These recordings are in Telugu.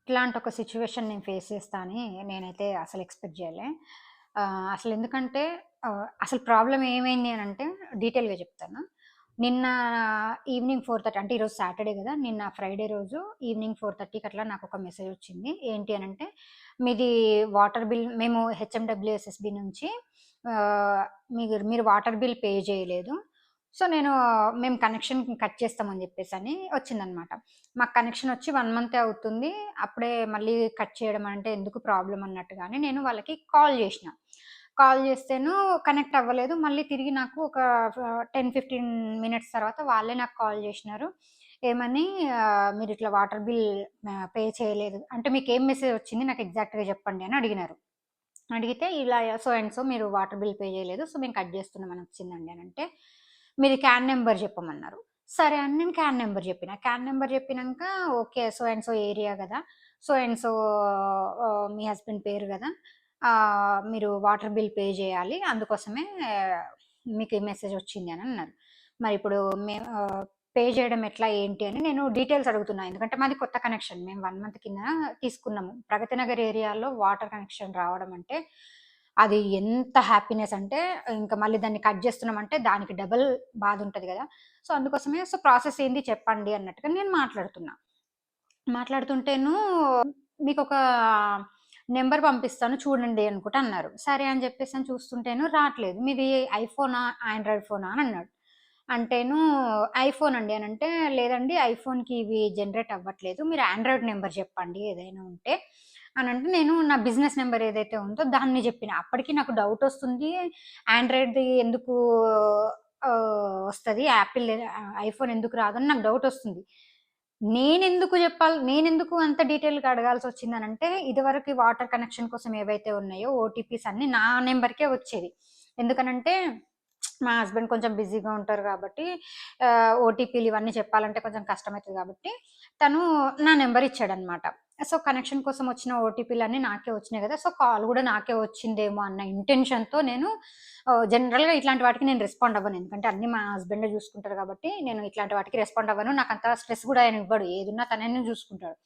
ఇట్లాంటి ఒక సిట్యుయేషన్ నేను ఫేస్ చేస్తా అని నేనైతే అసలు ఎక్స్‌పెక్ట్ జేయలే. అసలెందుకంటే అసలు ప్రాబ్లమ్ ఏమైంది అనంటే డీటెయిల్‌గా చెప్తాను. నిన్న ఈవినింగ్ 4:30 అంటే ఈరోజు సాటర్‌డే గదా! నిన్న ఫ్రైడే రోజు ఈవినింగ్ 4:30కి అట్లా నాకొక మెసేజ్ వచ్చింది. ఏంటి అనంటే, మీది వాటర్ బిల్ మేము హెచ్ఎండబ్ల్యూఎస్ఎస్‌బీ నుంచి మీరు మీరు వాటర్ బిల్ పే చేయలేదు. సో, మేము కనెక్షన్ కట్ చేస్తామని జెప్పేసని వచ్చిందనమాట. మాకు కనెక్షన్ వచ్చి 1 మంతే అవుతుంది. అప్పుడే మళ్ళీ కట్ చేయడం అంటే ఎందుకు ప్రాబ్లమ్ అన్నట్టుగాని నేను వాళ్ళకి కాల్ జేషిన. కాల్ జేస్తేను కనెక్ట్ అవ్వలేదు. మళ్ళీ తిరిగి నాకు ఒక 10, 15 మినిట్స్ తర్వాత వాళ్ళే నాకు కాల్ జేషినారు. ఏమని మీరిట్లా వాటర్ బిల్ పే చేయలేదు. అంటే మీకేం మెసేజ్ వచ్చింది నాకు ఎగ్జాక్ట్‌గా జెప్పండి అని అడిగినారు. అడిగితే ఇలా సో అండ్ సో మీరు వాటర్ బిల్ పే చేయలేదు. సో, మేము కట్ జేస్తున్నామని వచ్చిందండి అనంటే, మీది క్యాన్ నంబర్ జెప్పమన్నారు. సరే అని నేను క్యాన్ నంబర్ జెప్పిన. క్యాన్ నంబర్ జెప్పినంక okay. So and so area గదా! సో అండ్ సో మీ హస్బెండ్ పేరు గదా! మీరు వాటర్ బిల్ పే జేయాలి. అందుకోసమే మీకు ఈ మెసేజ్ వచ్చింది అని అన్నారు. మరిప్పుడు పే జేయడం ఎట్లా ఏంటి అని నేను డీటెయిల్స్ అడుగుతున్నా. ఎందుకంటే మాది కొత్త కనెక్షన్. మేము 1 మంత్ కింద తీసుకున్నాము. ప్రగతి నగర్ ఏరియాలో వాటర్ కనెక్షన్ రావడం అంటే, అది ఎంత హ్యాపీనెస్ అంటే, ఇంక మళ్ళీ దాన్ని కట్ జేస్తున్నామంటే దానికి డబుల్ బాధుంటది గదా! సో, అందుకోసమే ప్రాసెస్ ఏంది చెప్పండి అన్నట్టుగా నేను మాట్లాడుతున్నా. మాట్లాడుతుంటేను మీకొక నంబర్ పంపిస్తాను చూడండి అనుకుంట అన్నారు. సరే అని జెప్పేసని చూస్తుంటేను రాట్లేదు. మీది ఐఫోనా? ఆండ్రాయిడ్ ఫోనా? అని అన్నాడు. అంటేను ఐఫోన్ అండి అనంటే, లేదండి ఐఫోన్‌కి ఇవి జనరేట్ అవ్వట్లేదు. మీరు ఆండ్రాయిడ్ నంబర్ చెప్పండి ఏదైనా ఉంటే అనంటే, నేను నా బిజినెస్ నంబర్ ఏదైతే ఉందో దాన్ని జెప్పిన. అప్పటికి నాకు డౌటొస్తుంది. ఆండ్రాయిడ్‌ది ఎందుకు వస్తది. ఐఫోన్ ఎందుకు రాదని నాకు డౌటొస్తుంది. నేనెందుకు అంత డీటెయిల్‌గా అడగాల్సొచ్చిందనంటే, ఇదివరకు వాటర్ కనెక్షన్ కోసం ఏవైతే ఉన్నాయో ఓటీపీస్ అన్నీ నా నంబర్‌కే వచ్చేది. ఎందుకనంటే, మా హస్బెండ్ కొంచెం బిజీగా ఉంటారు గాబట్టి, ఓటీపీలు ఇవన్నీ చెప్పాలంటే కొంచెం కష్టమైతది గాబట్టి, తను నా నంబర్ ఇచ్చాడనమాట. సో, కనెక్షన్ కోసం వచ్చిన ఓటీపీలన్నీ నాకే వచ్చినాయి గదా! సో, కాల్ గూడా నాకే వచ్చిందేమో అన్న ఇంటెన్షన్‌తో నేను జనరల్‌గా ఇట్లాంటి వాటికి నేను రెస్పాండ్ అవ్వను. ఎందుకంటే అన్నీ మా హస్బెండే జూసుకుంటారు గాబట్టి, నేను ఇట్లాంటి వాటికి రెస్పాండ్ అవ్వను. నాకంత స్ట్రెస్ గూడా ఆయన ఇవ్వడు. ఏదున్నా తననే జూసుకుంటాడు.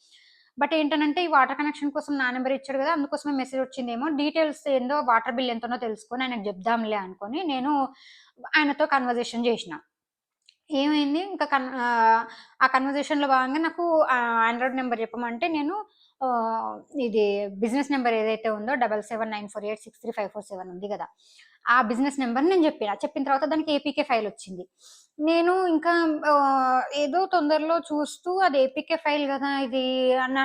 బట్ ఏంటనంటే, ఈ వాటర్ కనెక్షన్ కోసం నా నంబర్ ఇచ్చాడు గదా! అందుకోసమే మెసేజ్ వచ్చిందేమో. డీటెయిల్స్ ఏందో వాటర్ బిల్ ఎంతనో తెలుసుకొని ఆయనకు జెప్దాంలే అనుకోని నేను ఆయనతో కన్వర్జేషన్ జేషిన. ఏమైంది ఇంకా ఆ కన్వర్జేషన్‌లో భాగంగా నాకు ఆండ్రాయిడ్ నంబర్ చెప్పమంటే నేను ఇది బిజినెస్ నంబర్ ఏదైతే ఉందో 7794863547 ఉంది గదా! ఆ బిజినెస్ నంబర్ నేను జెప్పిన. చెప్పిన తర్వాత దానికి ఏపీకే ఫైల్ వచ్చింది. నేను ఇంకా ఏదో తొందరలో చూస్తూ అది ఏపీకే ఫైల్ గదా! ఇది అని